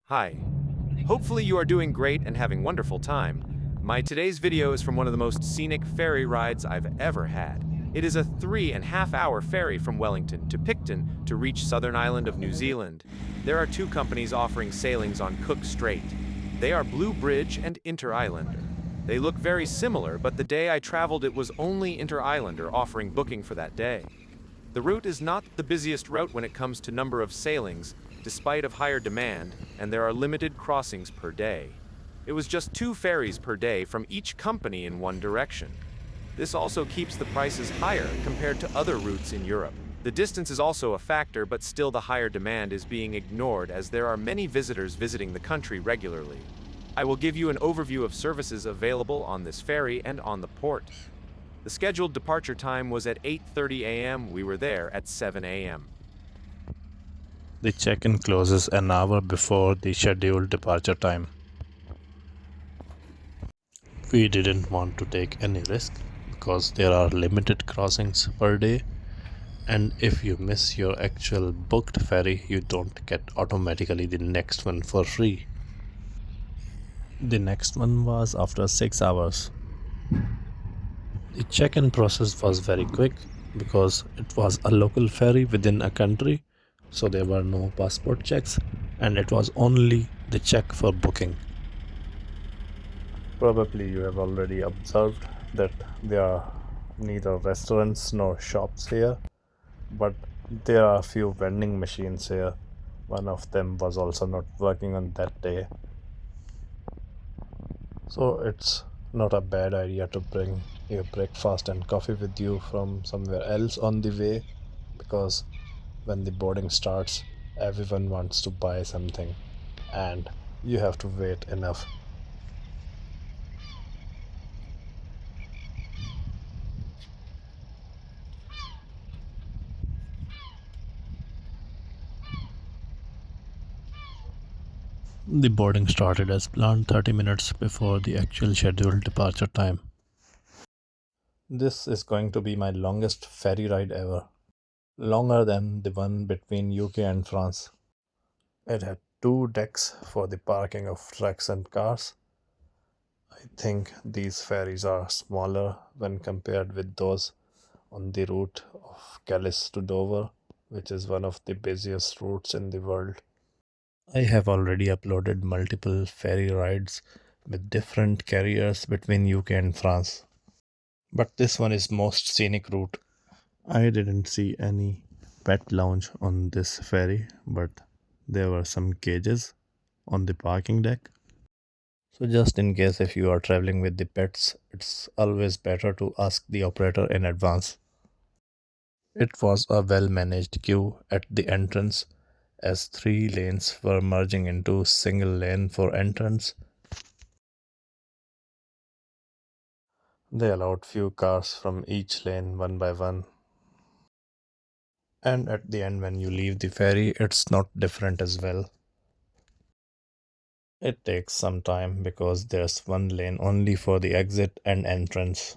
Hi. Hopefully you are doing great and having wonderful time. My today's video is from one of the most scenic ferry rides I've ever had. It is a 3.5 hour ferry from Wellington to Picton to reach southern island of New Zealand. There are two companies offering sailings on Cook Strait. They are Blue Bridge and Inter-Islander. They look very similar, but the day I traveled it was only Inter-Islander offering booking for that day. The route is not the busiest route when it comes to number of sailings, despite of higher demand, and there are limited crossings per day. It was just 2 ferries per day from each company in one direction. This also keeps the prices higher compared to other routes in Europe. The distance is also a factor, but still the higher demand is being ignored as there are many visitors visiting the country regularly. I will give you an overview of services available on this ferry and on the port. The scheduled departure time was at 8:30 a.m. We were there at 7 a.m. The check-in closes an hour before the scheduled departure time. We didn't want to take any risk because there are limited crossings per day, and if you miss your actual booked ferry, you don't get automatically the next one for free. The next one was after 6 hours. The check-in process was very quick because it was a local ferry within a country, so there were no passport checks and it was only the check for booking. Probably you have already observed that there are neither restaurants nor shops here, but there are a few vending machines here. One of them was also not working on that day. So it's not a bad idea to bring your breakfast and coffee with you from somewhere else on the way, because when the boarding starts, everyone wants to buy something and you have to wait enough. The boarding started as planned 30 minutes before the actual scheduled departure time. This is going to be my longest ferry ride ever, longer than the one between UK and France. It had 2 decks for the parking of trucks and cars. I think these ferries are smaller when compared with those on the route of Calais to Dover, which is one of the busiest routes in the world. I have already uploaded multiple ferry rides with different carriers between UK and France, but this one is most scenic route. I didn't see any pet lounge on this ferry, but there were some cages on the parking deck. So just in case if you are traveling with the pets, it's always better to ask the operator in advance. It was a well-managed queue at the entrance as 3 lanes were merging into single lane for entrance. They allowed few cars from each lane one by one. And at the end when you leave the ferry, it's not different as well. It takes some time because there's one lane only for the exit and entrance.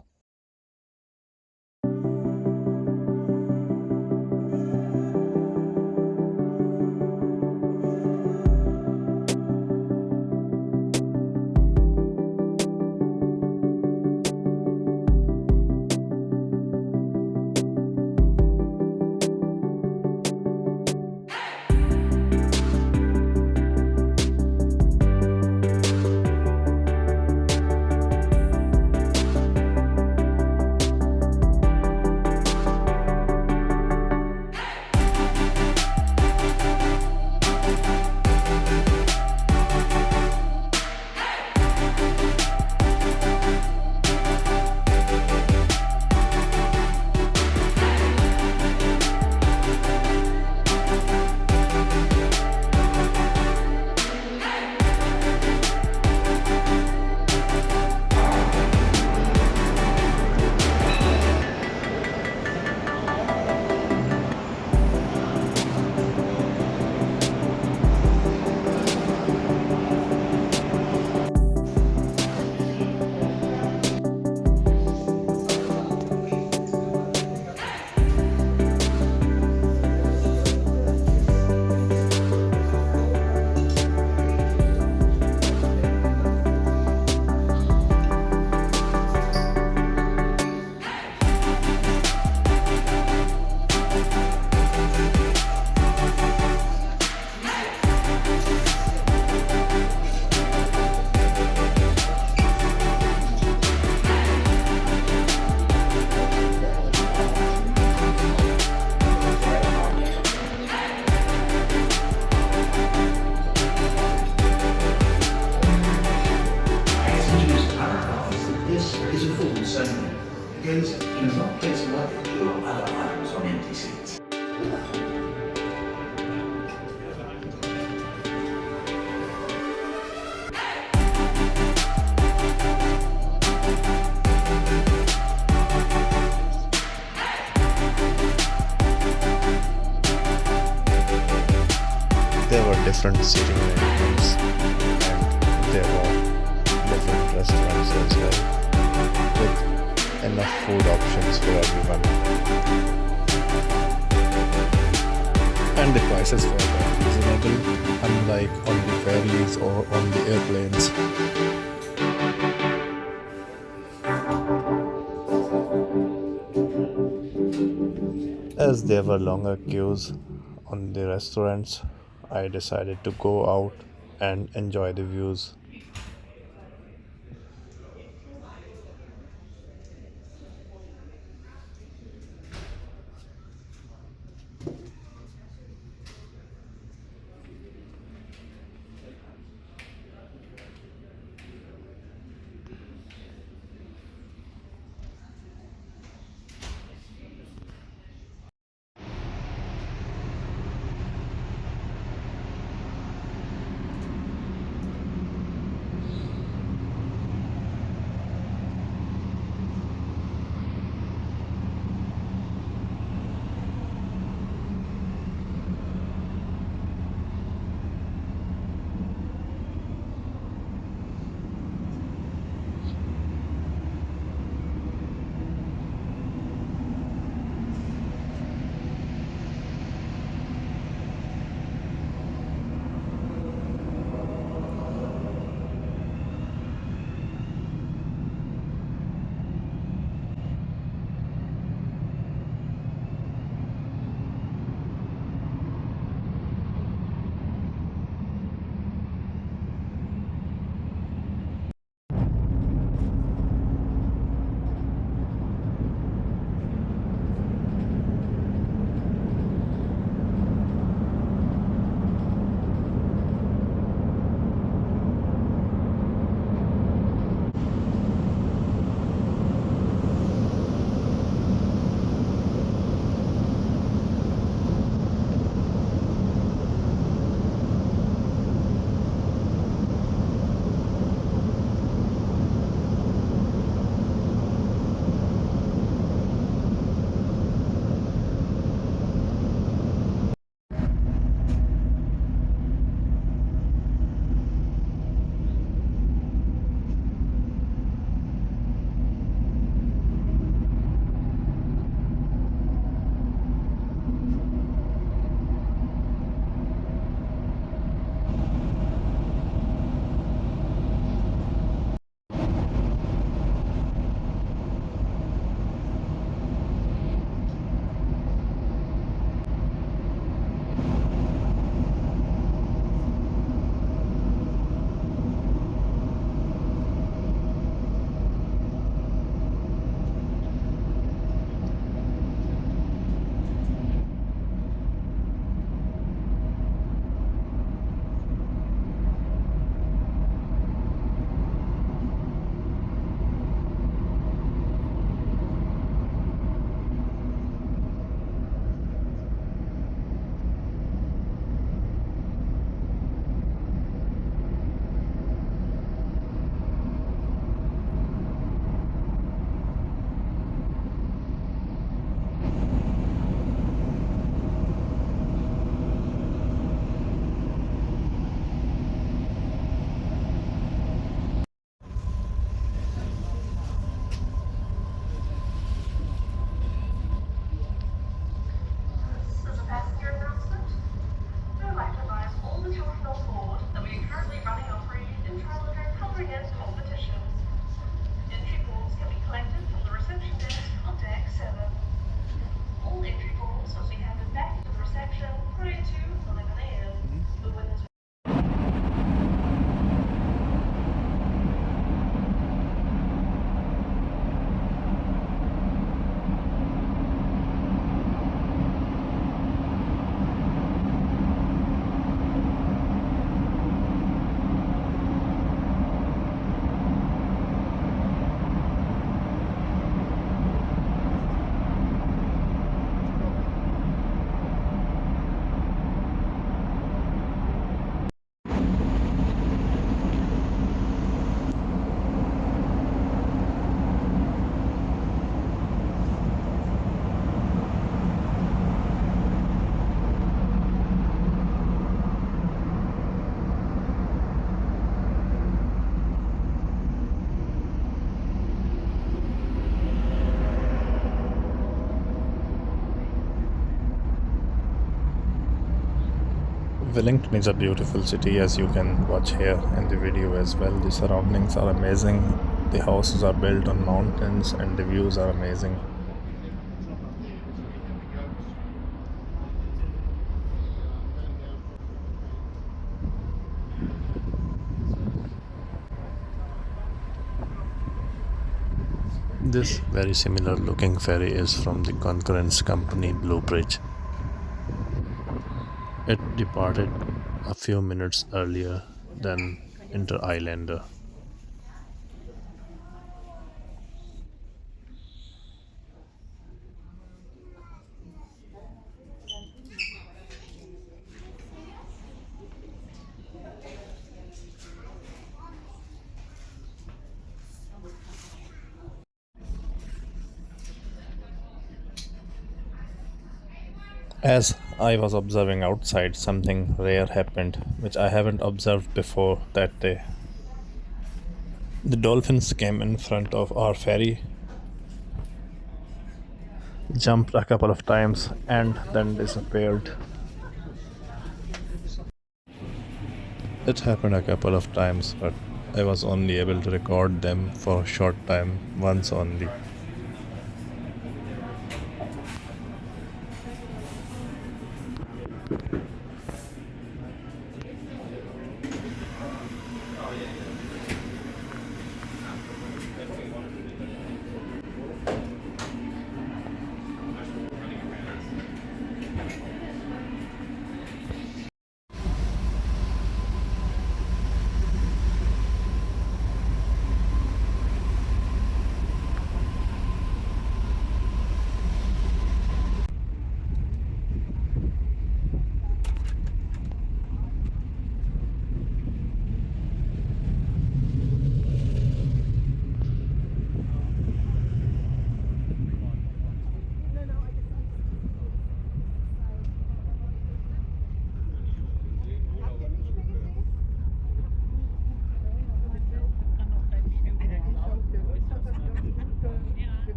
different seating arrangements, and there are different restaurants as well, with enough food options for everyone. And the prices were very reasonable, unlike on the ferries or on the airplanes. As there were longer queues on the restaurants, I decided to go out and enjoy the views. Wellington is a beautiful city, as you can watch here in the video as well. The surroundings are amazing. The houses are built on mountains and the views are amazing. This very similar looking ferry is from the concurrence company Blue Bridge. It departed a few minutes earlier than Inter Islander. As I was observing outside, something rare happened, which I haven't observed before that day. The dolphins came in front of our ferry, jumped a couple of times, and then disappeared. It happened a couple of times, but I was only able to record them for a short time, once only.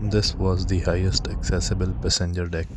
This was the highest accessible passenger deck.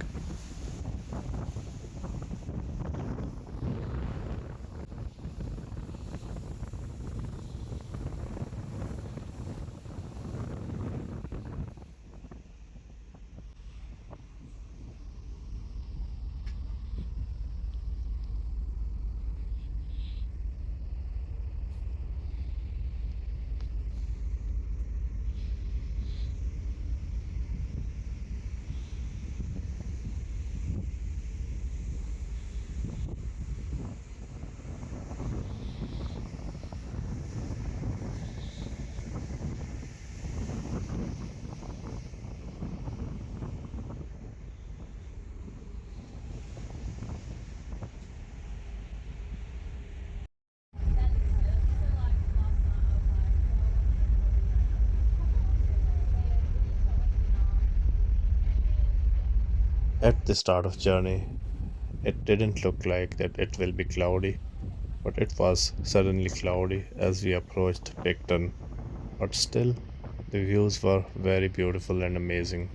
At the start of journey, it didn't look like that it will be cloudy, but it was suddenly cloudy as we approached Picton. But still, the views were very beautiful and amazing.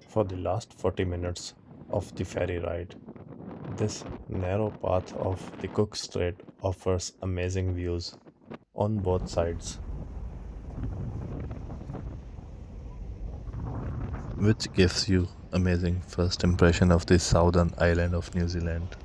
For the last 40 minutes of the ferry ride, this narrow path of the Cook Strait offers amazing views on both sides, which gives you amazing first impression of the southern island of New Zealand.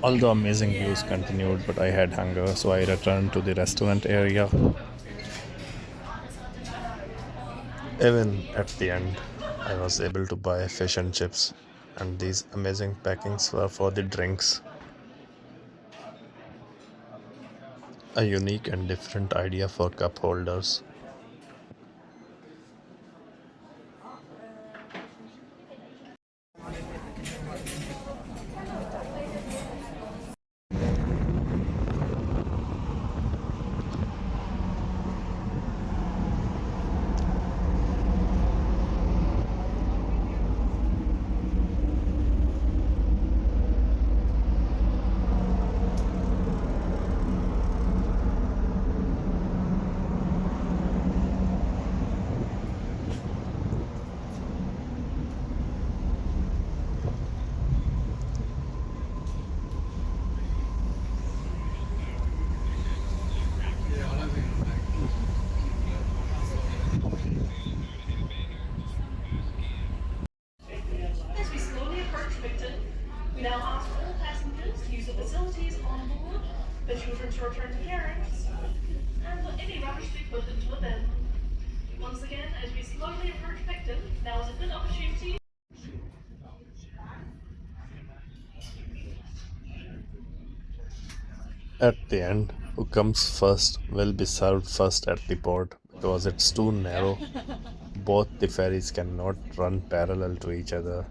Although amazing views continued, but I had hunger, so I returned to the restaurant area. Even at the end, I was able to buy fish and chips, and these amazing packings were for the drinks. A unique and different idea for cup holders. As we slowly approach Picton, we now ask all passengers to use the facilities on board, for children to return to parents, and for any rubbish to be put into a bin. Once again, as we slowly approach Picton, now is a good opportunity. At the end, who comes first will be served first at the port because it's too narrow. Both the ferries cannot run parallel to each other.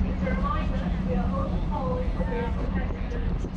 It's a reminder, we are only following the vehicle passengers.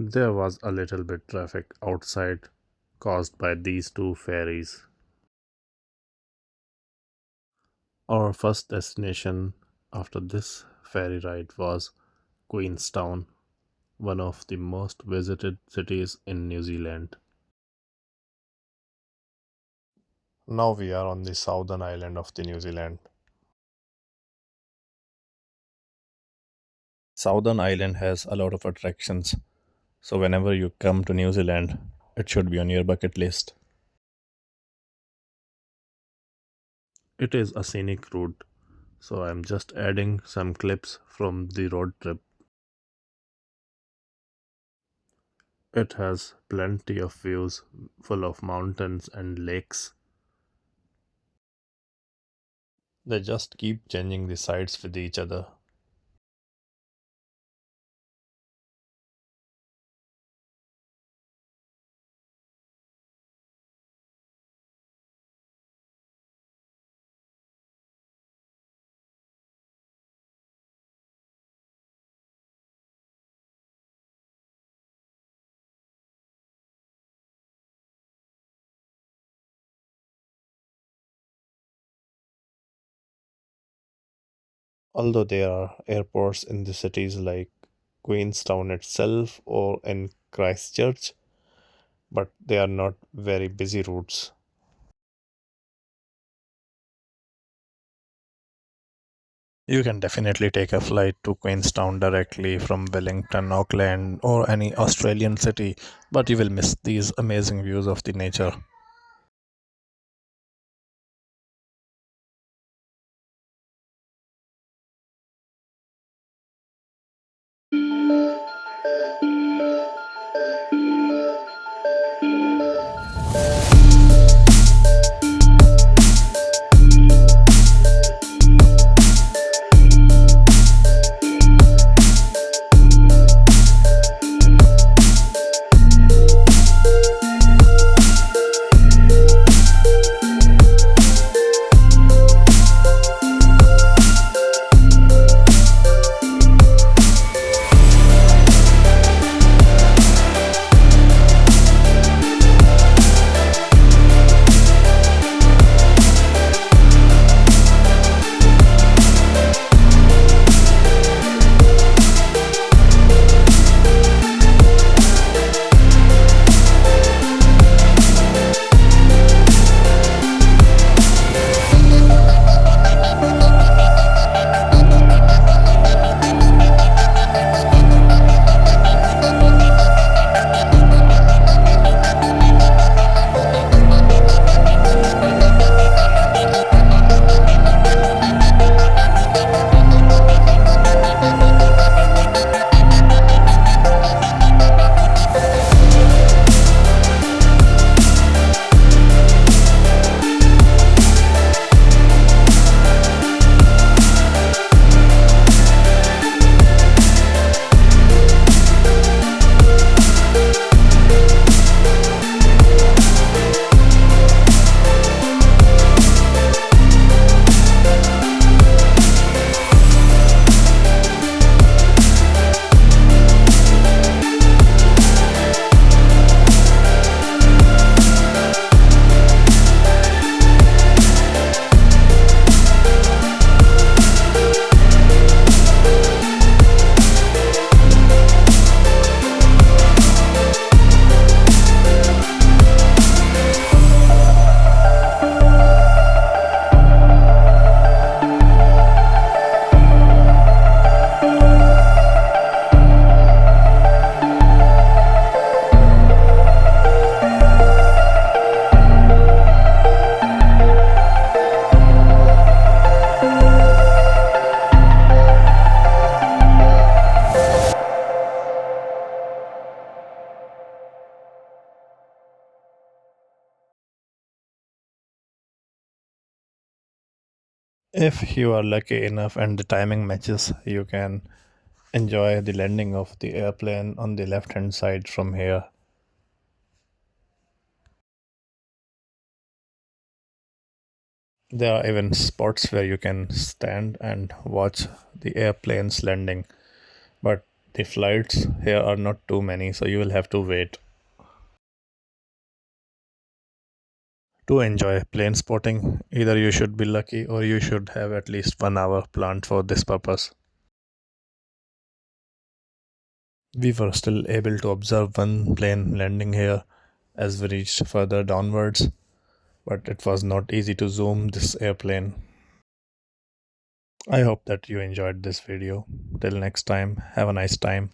There was a little bit traffic outside caused by these two ferries. Our first destination after this ferry ride was Queenstown, one of the most visited cities in New Zealand. Now we are on the southern island of the New Zealand. Southern Island has a lot of attractions, so whenever you come to New Zealand, it should be on your bucket list. It is a scenic route, so I'm just adding some clips from the road trip. It has plenty of views full of mountains and lakes. They just keep changing the sides with each other. Although there are airports in the cities like Queenstown itself or in Christchurch, but they are not very busy routes. You can definitely take a flight to Queenstown directly from Wellington, Auckland, or any Australian city, but you will miss these amazing views of the nature. If you are lucky enough and the timing matches, you can enjoy the landing of the airplane on the left hand side from here. There are even spots where you can stand and watch the airplanes landing, but The flights here are not too many, so you will have to wait. To enjoy plane spotting, either you should be lucky or you should have at least 1 hour planned for this purpose. We were still able to observe one plane landing here as we reached further downwards, but it was not easy to zoom this airplane. I hope that you enjoyed this video. Till next time, have a nice time.